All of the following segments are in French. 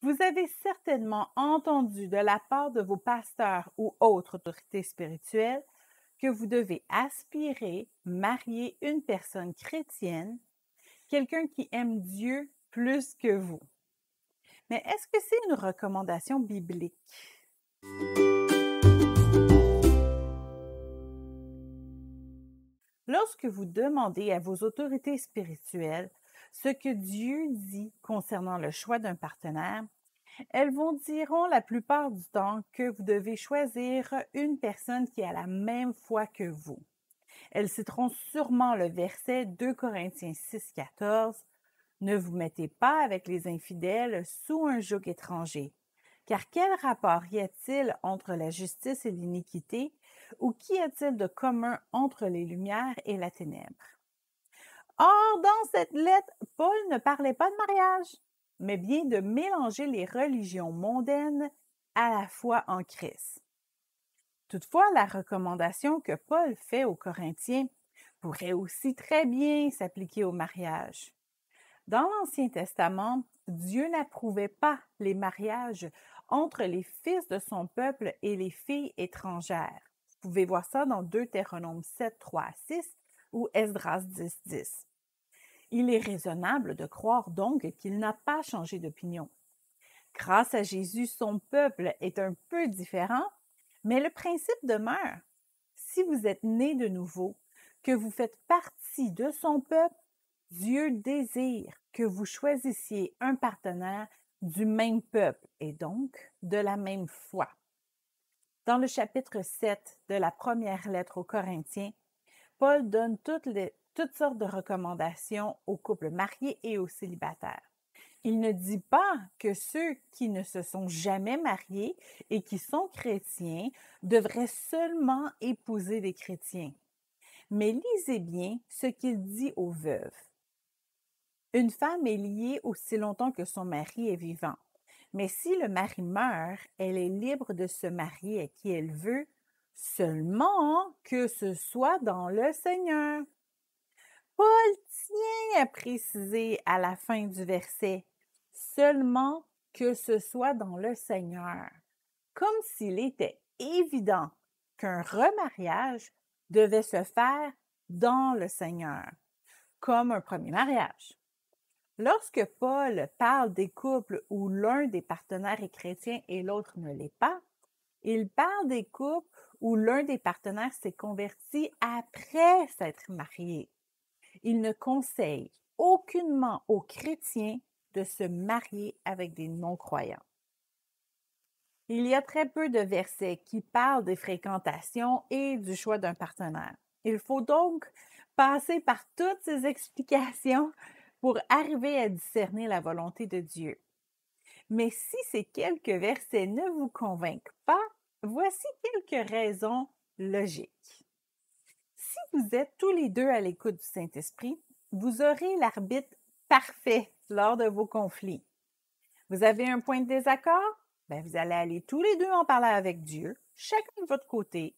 Vous avez certainement entendu de la part de vos pasteurs ou autres autorités spirituelles que vous devez aspirer, marier une personne chrétienne, quelqu'un qui aime Dieu plus que vous. Mais est-ce que c'est une recommandation biblique? Lorsque vous demandez à vos autorités spirituelles ce que Dieu dit concernant le choix d'un partenaire, elles vous diront la plupart du temps que vous devez choisir une personne qui a la même foi que vous. Elles citeront sûrement le verset 2 Corinthiens 6,14 « Ne vous mettez pas avec les infidèles sous un joug étranger. Car quel rapport y a-t-il entre la justice et l'iniquité, ou qu'y a-t-il de commun entre les lumières et la ténèbre? » Or, dans cette lettre, Paul ne parlait pas de mariage, mais bien de mélanger les religions mondaines à la foi en Christ. Toutefois, la recommandation que Paul fait aux Corinthiens pourrait aussi très bien s'appliquer au mariage. Dans l'Ancien Testament, Dieu n'approuvait pas les mariages entre les fils de son peuple et les filles étrangères. Vous pouvez voir ça dans Deutéronome 7, 3 à 6 ou Esdras 10, 10. Il est raisonnable de croire donc qu'il n'a pas changé d'opinion. Grâce à Jésus, son peuple est un peu différent, mais le principe demeure. Si vous êtes né de nouveau, que vous faites partie de son peuple, Dieu désire que vous choisissiez un partenaire du même peuple et donc de la même foi. Dans le chapitre 7 de la première lettre aux Corinthiens, Paul donne toutes sortes de recommandations aux couples mariés et aux célibataires. Il ne dit pas que ceux qui ne se sont jamais mariés et qui sont chrétiens devraient seulement épouser des chrétiens. Mais lisez bien ce qu'il dit aux veuves. Une femme est liée aussi longtemps que son mari est vivant. Mais si le mari meurt, elle est libre de se marier à qui elle veut, seulement que ce soit dans le Seigneur. Paul tient à préciser à la fin du verset « seulement que ce soit dans le Seigneur », comme s'il était évident qu'un remariage devait se faire dans le Seigneur, comme un premier mariage. Lorsque Paul parle des couples où l'un des partenaires est chrétien et l'autre ne l'est pas, il parle des couples où l'un des partenaires s'est converti après s'être marié. Il ne conseille aucunement aux chrétiens de se marier avec des non-croyants. Il y a très peu de versets qui parlent des fréquentations et du choix d'un partenaire. Il faut donc passer par toutes ces explications pour arriver à discerner la volonté de Dieu. Mais si ces quelques versets ne vous convainquent pas, voici quelques raisons logiques. Si vous êtes tous les deux à l'écoute du Saint-Esprit, vous aurez l'arbitre parfait lors de vos conflits. Vous avez un point de désaccord? Vous allez aller tous les deux en parler avec Dieu, chacun de votre côté.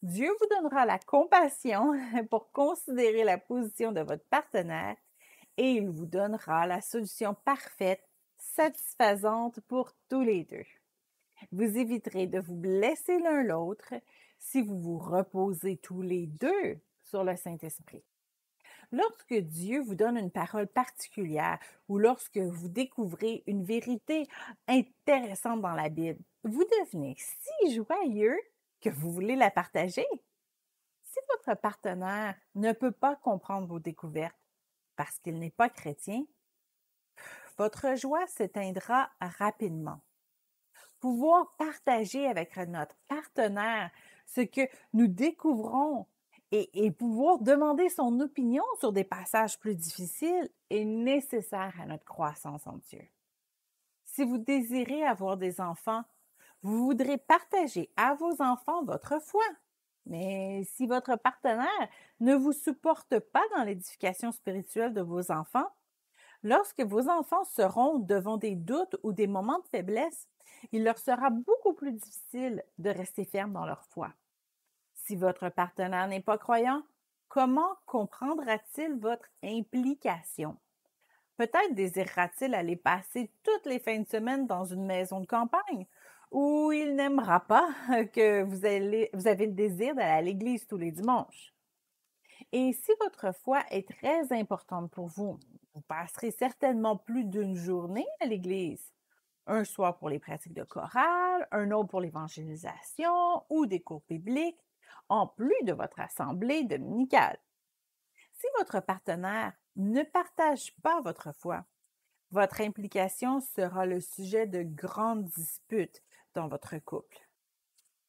Dieu vous donnera la compassion pour considérer la position de votre partenaire et il vous donnera la solution parfaite, satisfaisante pour tous les deux. Vous éviterez de vous blesser l'un l'autre si vous vous reposez tous les deux sur le Saint-Esprit. Lorsque Dieu vous donne une parole particulière ou lorsque vous découvrez une vérité intéressante dans la Bible, vous devenez si joyeux que vous voulez la partager. Si votre partenaire ne peut pas comprendre vos découvertes parce qu'il n'est pas chrétien, votre joie s'éteindra rapidement. Pouvoir partager avec notre partenaire ce que nous découvrons et pouvoir demander son opinion sur des passages plus difficiles est nécessaire à notre croissance en Dieu. Si vous désirez avoir des enfants, vous voudrez partager à vos enfants votre foi. Mais si votre partenaire ne vous supporte pas dans l'édification spirituelle de vos enfants, lorsque vos enfants seront devant des doutes ou des moments de faiblesse, il leur sera beaucoup plus difficile de rester fermes dans leur foi. Si votre partenaire n'est pas croyant, comment comprendra-t-il votre implication? Peut-être désirera-t-il aller passer toutes les fins de semaine dans une maison de campagne, ou il n'aimera pas que vous avez le désir d'aller à l'église tous les dimanches. Et si votre foi est très importante pour vous, vous passerez certainement plus d'une journée à l'église. Un soir pour les pratiques de chorale, un autre pour l'évangélisation ou des cours bibliques, en plus de votre assemblée dominicale. Si votre partenaire ne partage pas votre foi, votre implication sera le sujet de grandes disputes dans votre couple.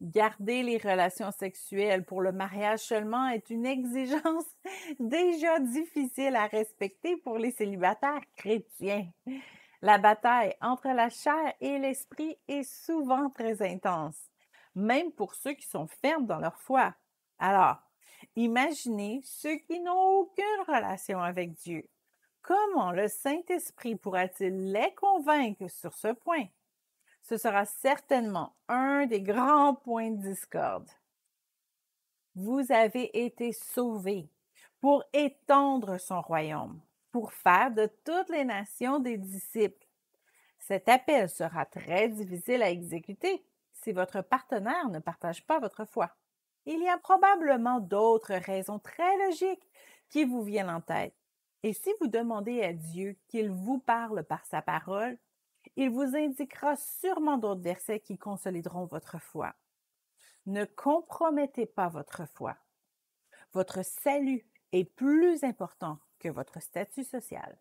Garder les relations sexuelles pour le mariage seulement est une exigence déjà difficile à respecter pour les célibataires chrétiens. La bataille entre la chair et l'esprit est souvent très intense, même pour ceux qui sont fermes dans leur foi. Alors, imaginez ceux qui n'ont aucune relation avec Dieu. Comment le Saint-Esprit pourra-t-il les convaincre sur ce point? Ce sera certainement un des grands points de discorde. Vous avez été sauvés pour étendre son royaume, pour faire de toutes les nations des disciples. Cet appel sera très difficile à exécuter si votre partenaire ne partage pas votre foi. Il y a probablement d'autres raisons très logiques qui vous viennent en tête. Et si vous demandez à Dieu qu'il vous parle par sa parole, il vous indiquera sûrement d'autres versets qui consolideront votre foi. Ne compromettez pas votre foi. Votre salut est plus important que votre statut social.